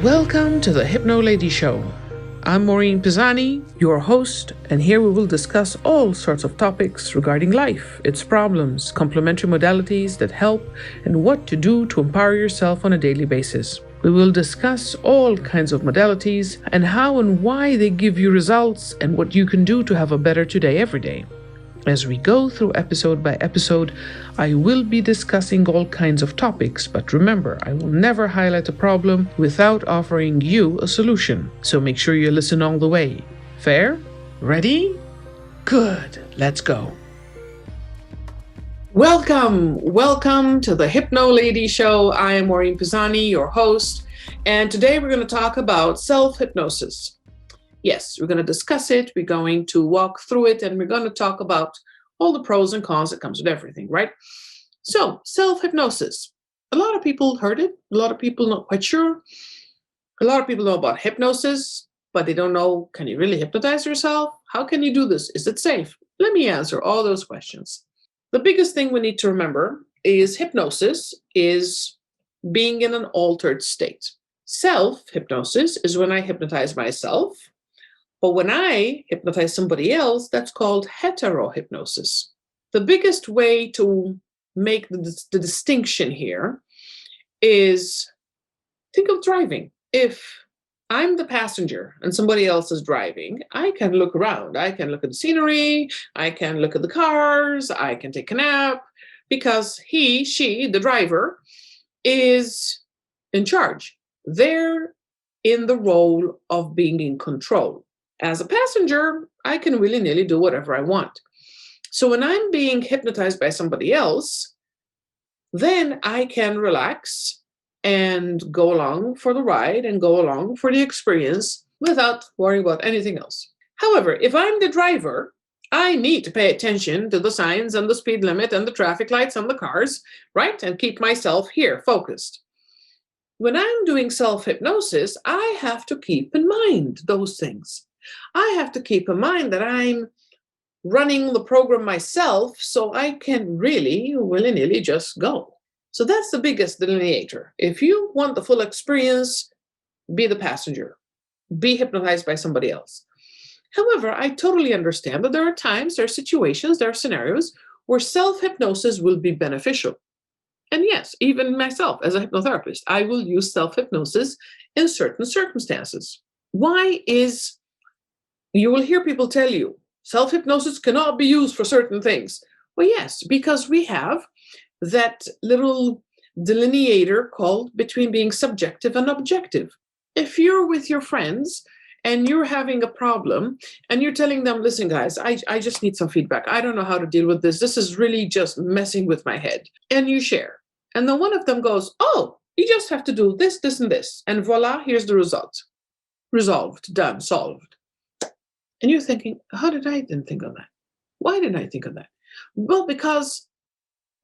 Welcome to the Hypnolady Show. I'm Maureen Pisani, your host, and here we will discuss all sorts of topics regarding life, its problems, complementary modalities that help, and what to do to empower yourself on a daily basis. We will discuss all kinds of modalities and how and why they give you results and what you can do to have a better today every day. As we go through episode by episode, I will be discussing all kinds of topics, but remember, I will never highlight a problem without offering you a solution. So make sure you listen all the way. Fair? Ready? Good. Let's go. Welcome to the Hypnolady Show. I am Maureen Pisani, your host, and today we're going to talk about self-hypnosis. Yes, we're going to discuss it, we're going to walk through it, and we're going to talk about all the pros and cons that comes with everything, right? So, self-hypnosis. A lot of people heard it, a lot of people not quite sure. A lot of people know about hypnosis, but they don't know, can you really hypnotize yourself? How can you do this? Is it safe? Let me answer all those questions. The biggest thing we need to remember is hypnosis is being in an altered state. Self-hypnosis is when I hypnotize myself. But when I hypnotize somebody else, that's called heterohypnosis. The biggest way to make the distinction here is think of driving. If I'm the passenger and somebody else is driving, I can look around. I can look at the scenery. I can look at the cars. I can take a nap because she, the driver, is in charge. They're in the role of being in control. As a passenger, I can willy-nilly do whatever I want. So when I'm being hypnotized by somebody else, then I can relax and go along for the ride and go along for the experience without worrying about anything else. However, if I'm the driver, I need to pay attention to the signs and the speed limit and the traffic lights and the cars, right? And keep myself here focused. When I'm doing self-hypnosis, I have to keep in mind those things. I have to keep in mind that I'm running the program myself, so I can really willy-nilly just go. So that's the biggest delineator. If you want the full experience, be the passenger. Be hypnotized by somebody else. However, I totally understand that there are times, there are situations, there are scenarios where self-hypnosis will be beneficial. And yes, even myself as a hypnotherapist, I will use self-hypnosis in certain circumstances. You will hear people tell you, self-hypnosis cannot be used for certain things. Well, yes, because we have that little delineator called between being subjective and objective. If you're with your friends and you're having a problem and you're telling them, listen, guys, I just need some feedback. I don't know how to deal with this. This is really just messing with my head. And you share. And then one of them goes, oh, you just have to do this, this, and this. And voila, here's the result. Resolved, done, solved. And you're thinking, how did I then think of that? Why didn't I think of that? Well, because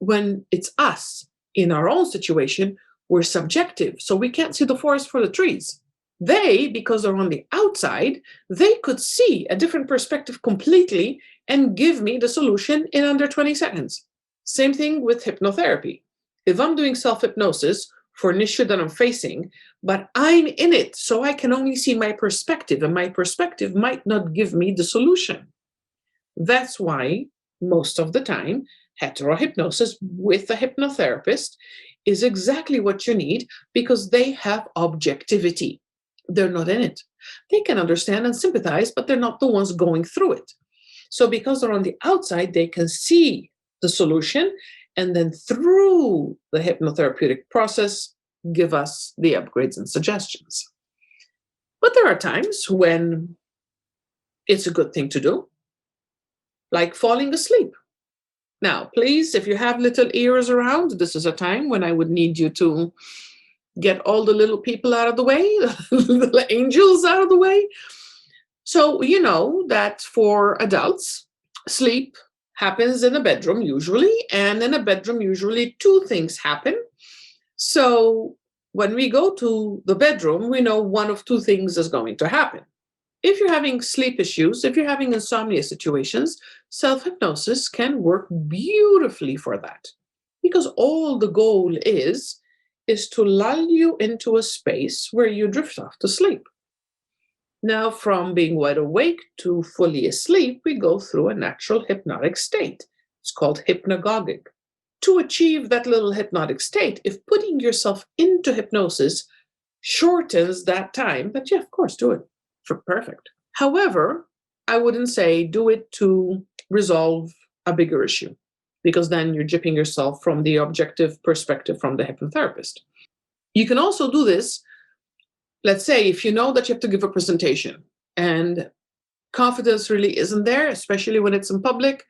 when it's us in our own situation, we're subjective. So we can't see the forest for the trees. They, because they're on the outside, they could see a different perspective completely and give me the solution in under 20 seconds. Same thing with hypnotherapy. If I'm doing self-hypnosis for an issue that I'm facing, but I'm in it, so I can only see my perspective, and my perspective might not give me the solution. That's why most of the time, heterohypnosis with a hypnotherapist is exactly what you need because they have objectivity. They're not in it. They can understand and sympathize, but they're not the ones going through it. So because they're on the outside, they can see the solution and then through the hypnotherapeutic process, give us the upgrades and suggestions. But there are times when it's a good thing to do, like falling asleep. Now, please, if you have little ears around, this is a time when I would need you to get all the little people out of the way, the little angels out of the way. So you know that for adults, sleep happens in a bedroom usually, and in a bedroom usually two things happen. So when we go to the bedroom, we know one of two things is going to happen. If you're having sleep issues, if you're having insomnia situations, self-hypnosis can work beautifully for that. Because all the goal is is to lull you into a space where you drift off to sleep. Now, from being wide awake to fully asleep, we go through a natural hypnotic state. It's called hypnagogic. To achieve that little hypnotic state, if putting yourself into hypnosis shortens that time, then yeah, of course, do it. Perfect. However, I wouldn't say do it to resolve a bigger issue, because then you're jipping yourself from the objective perspective from the hypnotherapist. You can also do this, let's say, if you know that you have to give a presentation and confidence really isn't there, especially when it's in public,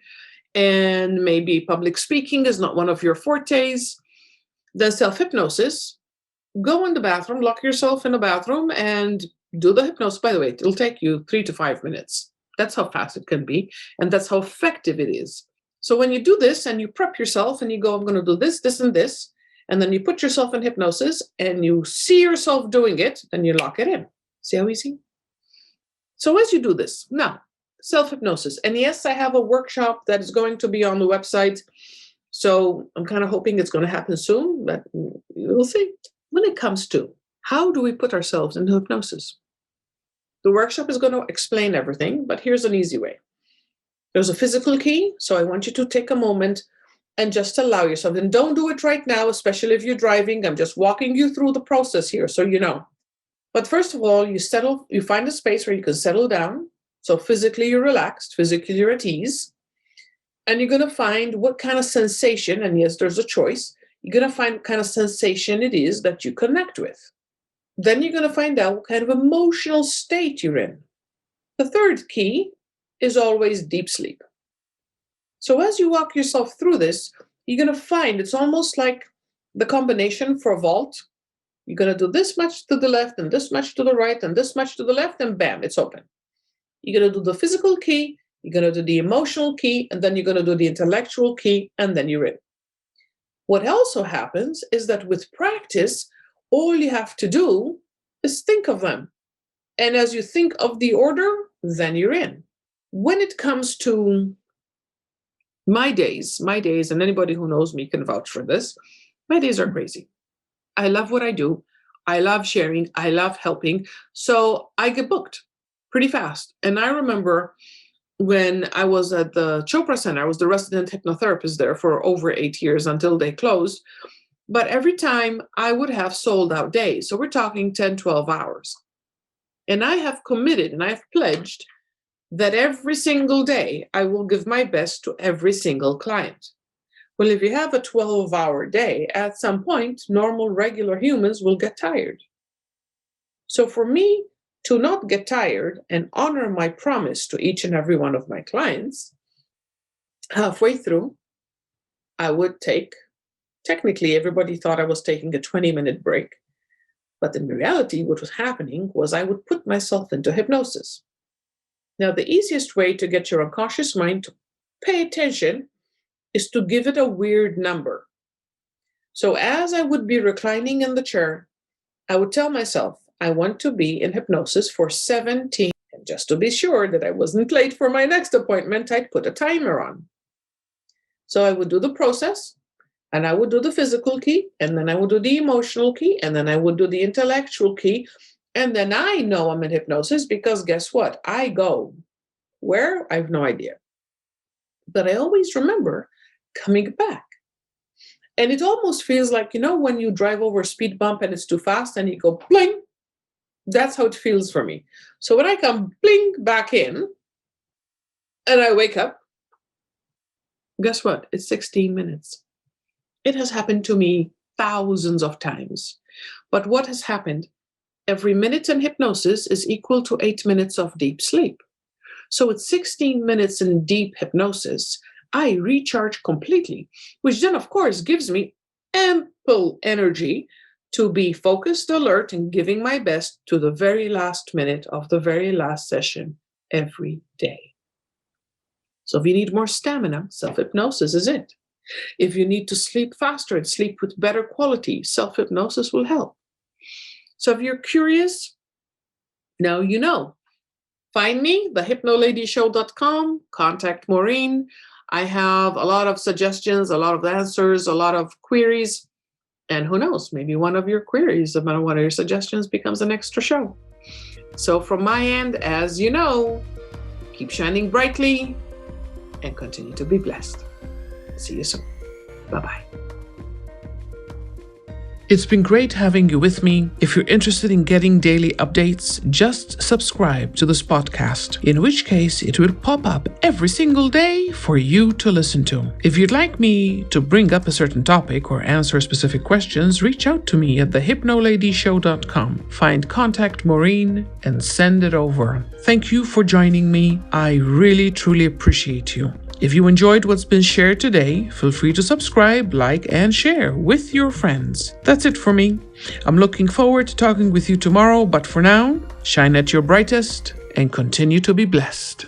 and maybe public speaking is not one of your fortes, then self-hypnosis, go in the bathroom, lock yourself in the bathroom, and do the hypnosis. By the way, it'll take you 3 to 5 minutes. That's how fast it can be, and that's how effective it is. So when you do this and you prep yourself and you go, I'm going to do this, this, and this, and then you put yourself in hypnosis and you see yourself doing it, then you lock it in. See how easy? So as you do this, now, self-hypnosis. And yes, I have a workshop that is going to be on the website. So I'm kind of hoping it's going to happen soon, but we'll see. When it comes to how do we put ourselves into hypnosis? The workshop is going to explain everything, but here's an easy way. There's a physical key, so I want you to take a moment and just allow yourself, and don't do it right now, especially if you're driving. I'm just walking you through the process here, so you know. But first of all, you find a space where you can settle down. So physically you're relaxed, physically you're at ease, and you're going to find what kind of sensation, and yes, there's a choice. You're going to find what kind of sensation it is that you connect with. Then you're going to find out what kind of emotional state you're in. The third key is always deep sleep. So as you walk yourself through this, you're going to find it's almost like the combination for a vault. You're going to do this much to the left and this much to the right and this much to the left, and bam, it's open. You're going to do the physical key, you're going to do the emotional key, and then you're going to do the intellectual key, and then you're in. What also happens is that with practice, all you have to do is think of them. And as you think of the order, then you're in. When it comes to my days, and anybody who knows me can vouch for this, my days are crazy. I love what I do. I love sharing. I love helping. So I get booked pretty fast. And I remember when I was at the Chopra Center, I was the resident hypnotherapist there for over 8 years until they closed. But every time I would have sold out days. So we're talking 10, 12 hours. And I have committed and I have pledged that every single day I will give my best to every single client. Well, if you have a 12-hour day, at some point, normal, regular humans will get tired. So for me to not get tired and honor my promise to each and every one of my clients, halfway through, I would take, technically everybody thought I was taking a 20-minute break, but in reality, what was happening was I would put myself into hypnosis. Now, the easiest way to get your unconscious mind to pay attention is to give it a weird number. So as I would be reclining in the chair, I would tell myself, I want to be in hypnosis for 17. And just to be sure that I wasn't late for my next appointment, I'd put a timer on. So I would do the process, and I would do the physical key, and then I would do the emotional key, and then I would do the intellectual key. And then I know I'm in hypnosis because guess what? I go where? I have no idea. But I always remember coming back. And it almost feels like, you know, when you drive over a speed bump and it's too fast and you go bling, that's how it feels for me. So when I come bling back in and I wake up, guess what? It's 16 minutes. It has happened to me thousands of times. But what has happened? Every minute in hypnosis is equal to 8 minutes of deep sleep. So at 16 minutes in deep hypnosis, I recharge completely, which then, of course, gives me ample energy to be focused, alert, and giving my best to the very last minute of the very last session every day. So if you need more stamina, self-hypnosis is it. If you need to sleep faster and sleep with better quality, self-hypnosis will help. So if you're curious, now you know. Find me, thehypnoladyshow.com, contact Maureen. I have a lot of suggestions, a lot of answers, a lot of queries. And who knows, maybe one of your queries about one of your suggestions becomes an extra show. So from my end, as you know, keep shining brightly and continue to be blessed. See you soon. Bye-bye. It's been great having you with me. If you're interested in getting daily updates, just subscribe to this podcast, in which case it will pop up every single day for you to listen to. If you'd like me to bring up a certain topic or answer specific questions, reach out to me at thehypnoladyshow.com. Find Contact Maureen and send it over. Thank you for joining me. I really, truly appreciate you. If you enjoyed what's been shared today, feel free to subscribe, like, and share with your friends. That's it for me. I'm looking forward to talking with you tomorrow, but for now, shine at your brightest and continue to be blessed.